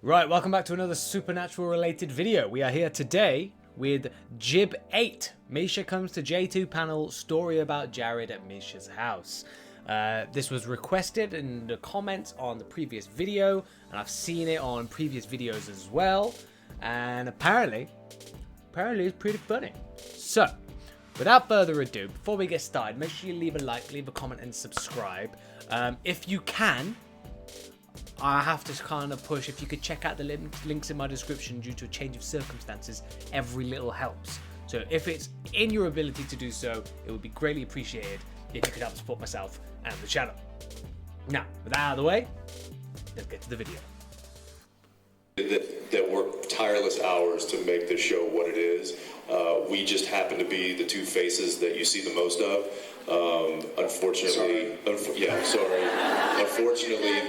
Right, welcome back to another supernatural related video. We are here today with JIB 8. Misha comes to J2 panel, story about Jared at Misha's house. This was requested in the comments on the previous video, and I've seen it on previous videos as well. And apparently it's pretty funny. So, without further ado, before we get started, make sure you leave a like, leave a comment, and subscribe. If you can, I have to kind of push, if you could check out the links in my description due to a change of circumstances, every little helps. So if it's in your ability to do so, it would be greatly appreciated if you could help support myself and the channel. Now, with that out of the way, let's get to the video. That work tireless hours to make this show what it is. We just happen to be the two faces that you see the most of. Unfortunately, unfortunately,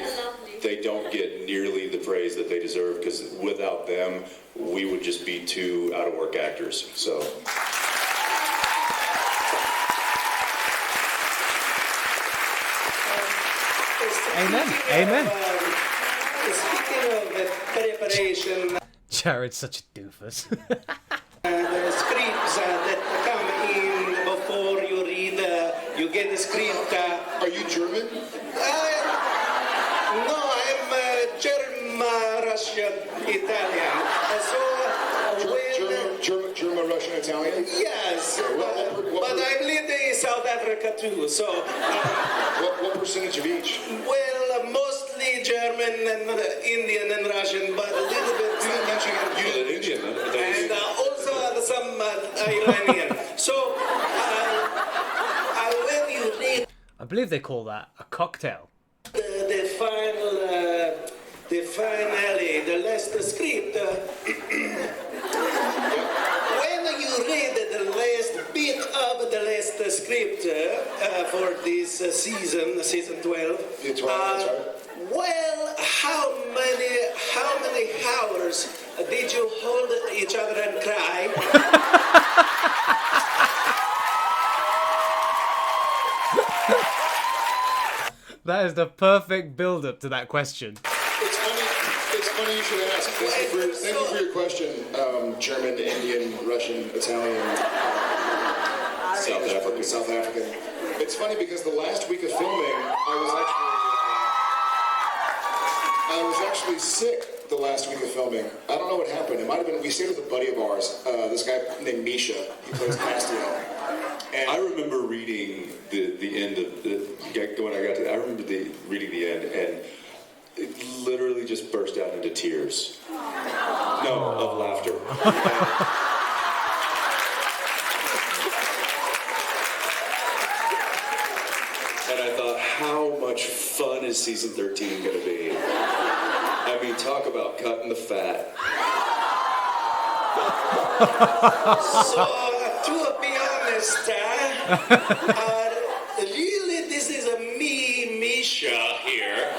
they don't get nearly the praise that they deserve, because without them, we would just be two out-of-work actors. So. Amen. Amen. Speaking of preparation, Jared's such a doofus. the scripts that come in before you read, you get the script. Are you German? No, I'm German, Russian, Italian. German, Russian, Italian? Yes, but I've lived in South Africa too, so... What percentage of each? Well, mostly German and Indian and Russian, but a little bit... You did Indian, and also some Iranian. So, when you read... I believe they call that a cocktail. The finale, the last script. When you read the last bit of the last script for this season 12, well, how many hours did you hold each other and cry? That is the perfect build-up to that question. It's funny you should ask. Thank you for your question. German, Indian, Russian, Italian, South African. It's funny because the last week of filming, I was actually sick the last week of filming. I don't know what happened. It might have been, we stayed with a buddy of ours, this guy named Misha. He plays Castiel. And I remember reading the end of I remember reading the end, and it literally just burst out into tears. No, of laughter. And I thought, how much fun is season 13 going to be? I mean, talk about cutting the fat. So, to be honest, really, this is a Misha here.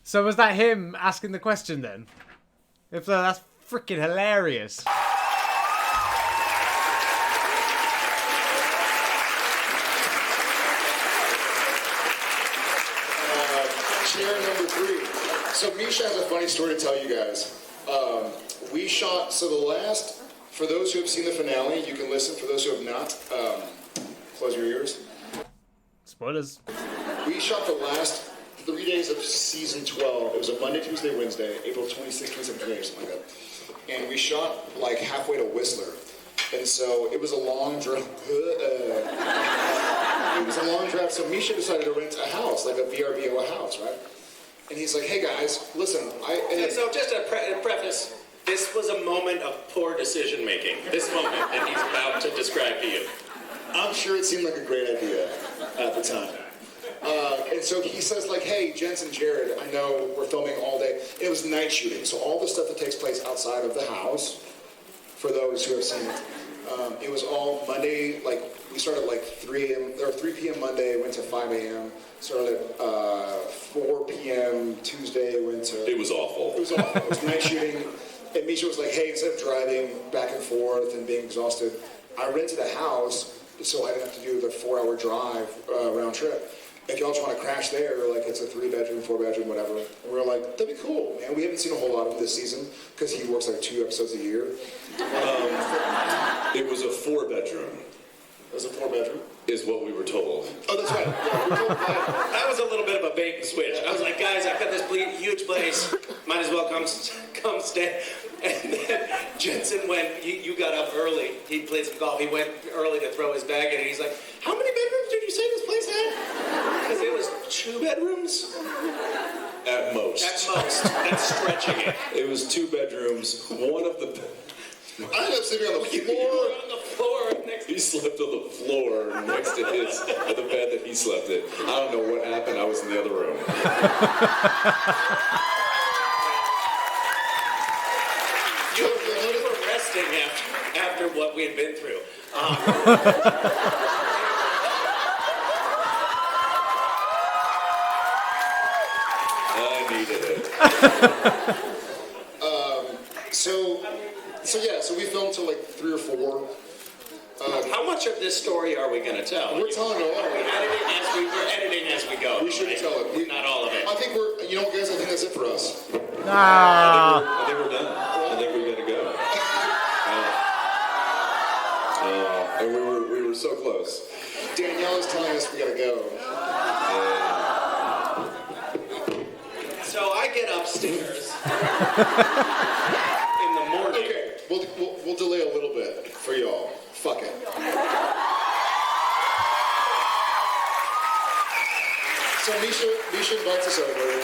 So was that him asking the question then? If so, that's freaking hilarious. Chair number 3. So Misha has a funny story to tell you guys. We shot, for those who have seen the finale, you can listen. For those who have not, close your ears. Spoilers. We shot the last 3 days of season 12. It was a Monday, Tuesday, Wednesday, April 26th, 27th, 28th, something like that. And we shot like halfway to Whistler. And so it was a long drive. So Misha decided to rent a house, like a VRBO, a house, right? And he's like, hey guys, listen, So just a preface, this was a moment of poor decision making. This moment that he's about to describe to you. I'm sure it seemed like a great idea at the time. And so he says, like, hey, Jens and Jared, I know we're filming all day. It was night shooting, so all the stuff that takes place outside of the house, for those who have seen it, it was all Monday, like, we started like 3 p.m. Monday, went to 5 a.m., started at 4 p.m. Tuesday, went to... It was awful. It was awful. It was night shooting. And Misha was like, hey, instead of driving back and forth and being exhausted, I rented a house so I didn't have to do the 4-hour drive round trip. if y'all just want to crash there, like it's a 3-bedroom, 4-bedroom, whatever. And we were like, that'd be cool, man. We haven't seen a whole lot of him this season because he works like 2 episodes a year. It was a 4-bedroom. It was a 4-bedroom. Is what we were told. Oh, that's right. Yeah, we were told that. That was a little bit of a bait and switch. I was like, guys, I've got this huge place. Might as well come stay. And then Jensen went, you got up early. He played some golf. He went early to throw his bag in, and he's like, how many bedrooms did you say this place had? Because it was 2 bedrooms? At most. At most. That's stretching it. It was 2 bedrooms. One of the... I ended up sleeping on the You floor. were on the floor next to He slept on the floor next to the bed that he slept in. I don't know what happened. I was in the other room. You were resting after what we had been through. I needed it. So we filmed till like 3 or 4. How much of this story are we going to tell? We're telling it all. We're editing as we go. We shouldn't tell it. Not all of it. I think you know what, guys? I think that's it for us. I think we're done. I think we gotta go. And we were so close. Danielle is telling us we gotta go. So I get upstairs in the morning. Okay, we'll delay a little bit for y'all. Fuck it. So Misha invites us over.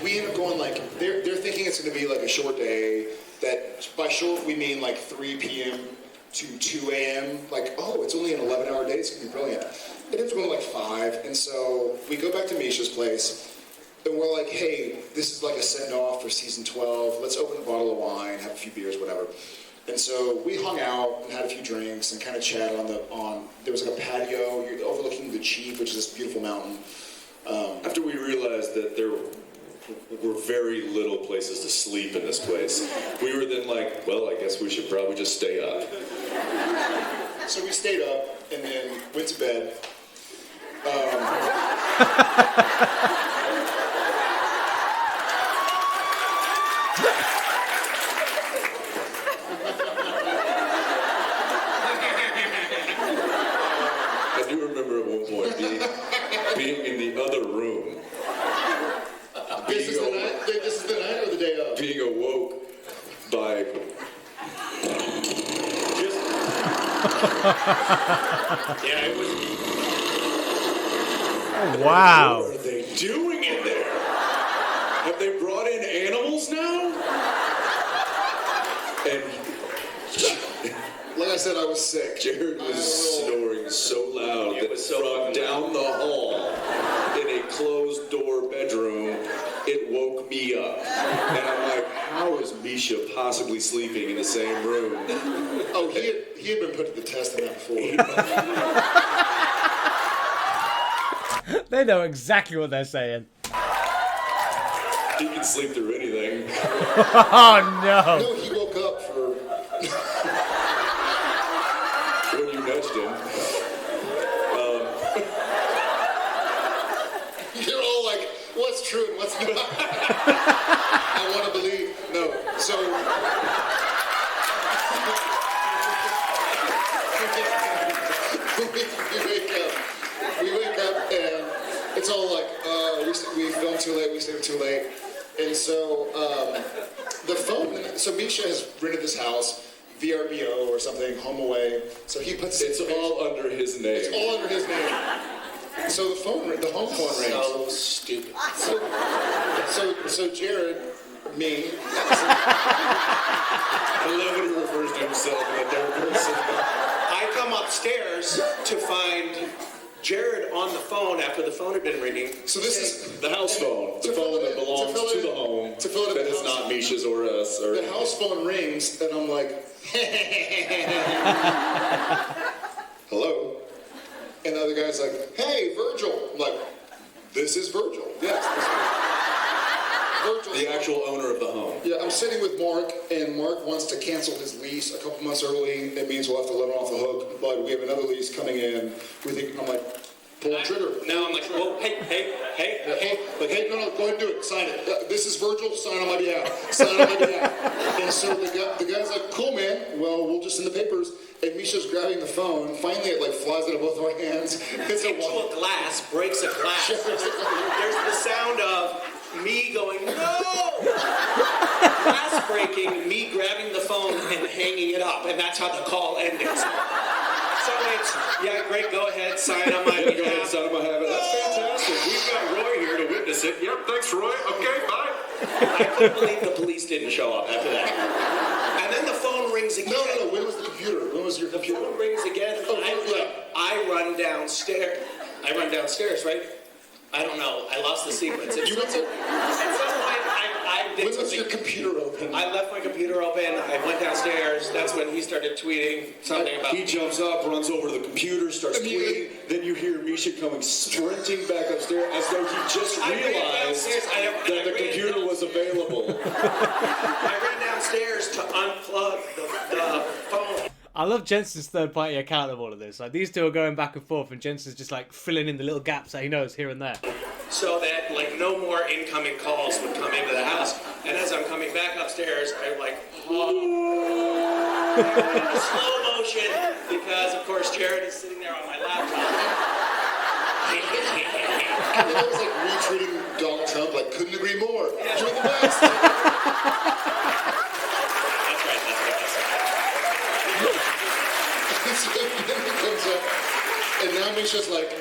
We end up going like they're thinking it's gonna be like a short day. That by short we mean like 3 p.m. to 2 a.m. Like, oh, it's only an 11-hour day. It's gonna be brilliant. It ends up going like 5, and so we go back to Misha's place, and we're like, hey, this is like a send-off for season 12. Let's open a bottle of wine, have a few beers, whatever. And so we hung out and had a few drinks and kind of chatted there was like a patio overlooking the JIB, which is this beautiful mountain. After we realized that there were very little places to sleep in this place, we were then like, well, I guess we should probably just stay up. So we stayed up and then went to bed. I do remember at one point being in the other room. This is the night or the day of? Being awoke by just Yeah, it was. Oh, wow. what are they doing in there? Have they brought in animals now? And Like I said, I was sick. Jared was snoring so loud that from down the hall in a closed door bedroom, it woke me up. And I'm like, how is Misha possibly sleeping in the same room? Oh, he had been put to the test in that before. They know exactly what they're saying. He can sleep through anything. Oh, no. No, he woke up for... When you nudged him. You're all like, what's true and what's not? I want to believe. No. So... we wake up and it's all like, we filmed too late, we stayed too late. And so the phone, so Misha has rented this house, VRBO or something, home away. So he puts It's all under his name. It's all under his name. So the home phone rings. So stupid. So Jared, me, I love when he refers to himself in the third person. I come upstairs to find Jared on the phone after the phone had been ringing. so this is The house phone. The phone that belongs to the home. To fill it in That the is house. not Misha's or us. Or The house phone rings, and I'm like, hello? And the other guy's like, hey, Virgil. I'm like, this is Virgil. Yes, this is Virgil. the actual owner of the home. Yeah, I'm sitting with Mark, and Mark wants to cancel his lease a couple months early. It means we'll have to let him off the hook, but we have another lease coming in. I'm like, Pull the trigger. Now I'm like, whoa, hey. Like, hey, no, go ahead and do it. Sign it. This is Virgil. Sign on my behalf. Sign on my behalf. And so the guy's like, cool, man. Well, we'll just send the papers. And Misha's grabbing the phone. Finally, it like flies out of both of our hands. Hits into a glass, breaks a glass. There's the sound of me going, no! Glass breaking, me grabbing the phone and hanging it up. And that's how the call ended. So it's, yeah, great, go ahead, sign on my behalf. Go ahead, sign on my behalf. That's fantastic. We've got Roy here to witness it. Yep, thanks, Roy. Okay, bye. I couldn't believe the police didn't show up after that. And then the phone rings again. No. When was the computer? When was your computer? The phone rings again. I run downstairs. Right? I don't know. I lost the sequence. At some point, I did when was something. your computer open? I left my computer open. I went downstairs. That's when he started tweeting something about. He jumps up, runs over to the computer, starts tweeting. Then you hear Misha coming sprinting back upstairs as though he just realized that the computer was available. I ran downstairs to unplug the phone. I love Jensen's third-party account of all of this. Like, these two are going back and forth, and Jensen's just like filling in the little gaps that he knows here and there. So that like no more incoming calls would come into the house. And as I'm coming back upstairs, I'm like, slow motion, because of course Jared is sitting there on my laptop. And then I was like retweeting Donald Trump, like, couldn't agree more. Yeah. You're the best. So then it comes up, and now Misha's like,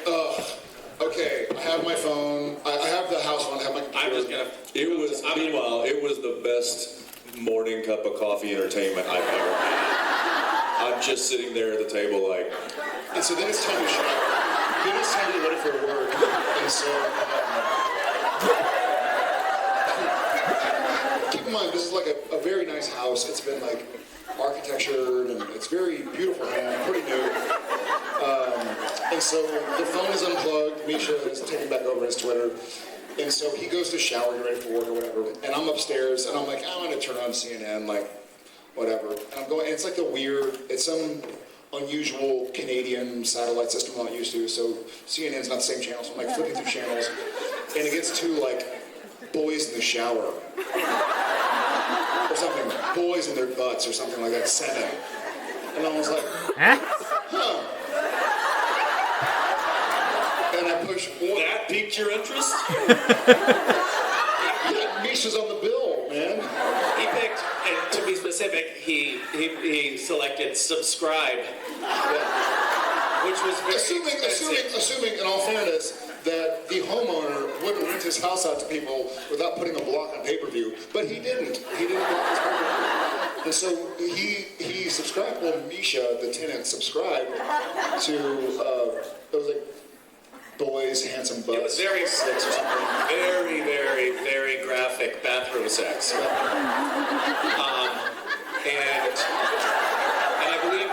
okay, I have my phone, I have the house phone, I have my computer. I'm just gonna. Meanwhile, it was the best morning cup of coffee entertainment I've ever had. I'm just sitting there at the table like. And so then it's time to shut up. Then it's time to get ready for work. And so, keep in mind, this is like a very nice house. It's been like architectured, and it's very beautiful home, pretty new. And so the phone is unplugged. Misha is taking back over his Twitter. And so he goes to shower, get ready for work or whatever. And I'm upstairs, and I'm like, I'm going to turn on CNN, like, whatever. And I'm going, and it's like it's some unusual Canadian satellite system I'm not used to. So CNN's not the same channel, so I'm like flipping through channels. And it gets to like boys in the shower. Or something, boys in their butts or something like that, 7. And I was like, huh. And I push That piqued your interest? Yeah, Misha's on the bill, man. He picked, and to be specific, he selected subscribe, which was very assuming, in all fairness, that the homeowner wouldn't rent his house out to people without putting a block on pay-per-view, but he didn't. He didn't block his pay-per-view. And so he subscribed, well, Misha, the tenant, subscribed to, it was like boys, handsome butts. It was very sex or something. Very, very, very graphic bathroom sex. And I believe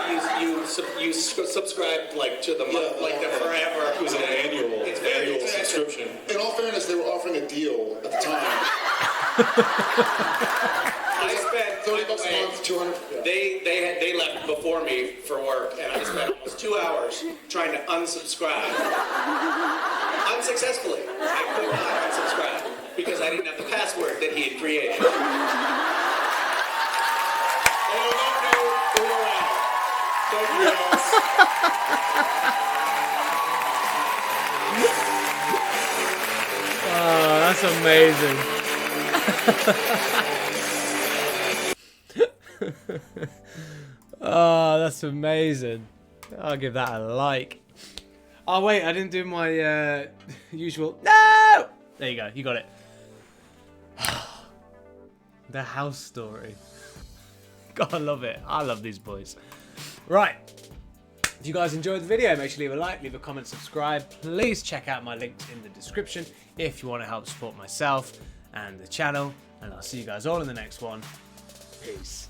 you subscribed like to the month, like the forever. It was an annual subscription. In all fairness, they were offering a deal at the time. I spent $30 a month, 200. Yeah. They left before me for work, and I spent almost 2 hours trying to unsubscribe. Unsuccessfully. I could not unsubscribe because I didn't have the password that he had created. Oh, that's amazing. Oh, that's amazing. I'll give that a like. Oh, wait, I didn't do my usual. No! There you go, you got it. The house story. God, I love it. I love these boys. Right. If you guys enjoyed the video, make sure to leave a like, leave a comment, subscribe. Please check out my links in the description if you want to help support myself and the channel. And I'll see you guys all in the next one. Peace.